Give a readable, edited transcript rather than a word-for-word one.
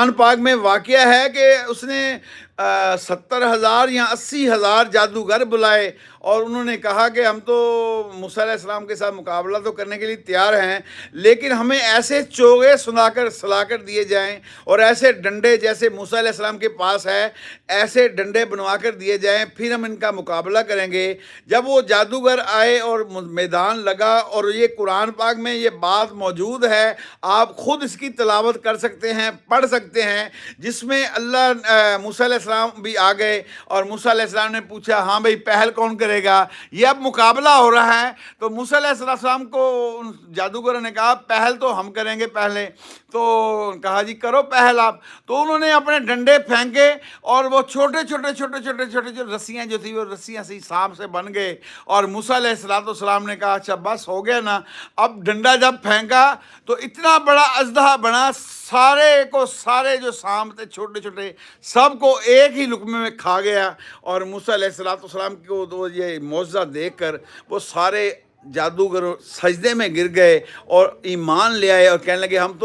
कुरान पाक में वाक़या है कि उसने 70,000 या 80,000 जादूगर बुलाए और उन्होंने कहा कि हम तो मूसा अलैहिस्सलाम के साथ मुकाबला तो करने के लिए तैयार हैं, लेकिन हमें ऐसे चोगे सुलाकर दिए जाएं और ऐसे डंडे जैसे मूसा अलैहिस्सलाम के पास है, ऐसे डंडे बनवा कर दिए जाएं, फिर हम इनका मुकाबला करेंगे। जब वो जादूगर आए और मैदान लगा, और ये कुरान पाक में ये बात मौजूद है, आप ख़ुद इसकी तिलावत कर सकते हैं, पढ़ सकते हैं, जिसमें अल्लाह मूसा अलैहिस्सलाम भी आ गए और मूसा अलैहिस्सलाम ने पूछा, हाँ भाई पहल कौन करेगा, ये अब मुकाबला हो रहा है। तो मूसा अलैहिस्सलाम को उन जादूगरों ने कहा पहल तो हम करेंगे पहले। तो कहा जी करो पहल आप। तो उन्होंने अपने डंडे फेंके और वो छोटे छोटे जो रस्सियाँ जो थी वो रस्सियाँ सी सांप से बन गए। और मूसा अलैहिस्सलाम ने कहा अच्छा बस हो गया ना। अब डंडा जब फेंका तो इतना बड़ा अजदहा बना, सारे को सारे जो सांप थे छोटे छोटे सबको एक ही लुकमे में खा गया। और मूसा अलैहिस्सलाम को तो ये मौजज़ा देखकर वो सारे जादूगर सजदे में गिर गए और ईमान ले आए और कहने लगे हम तो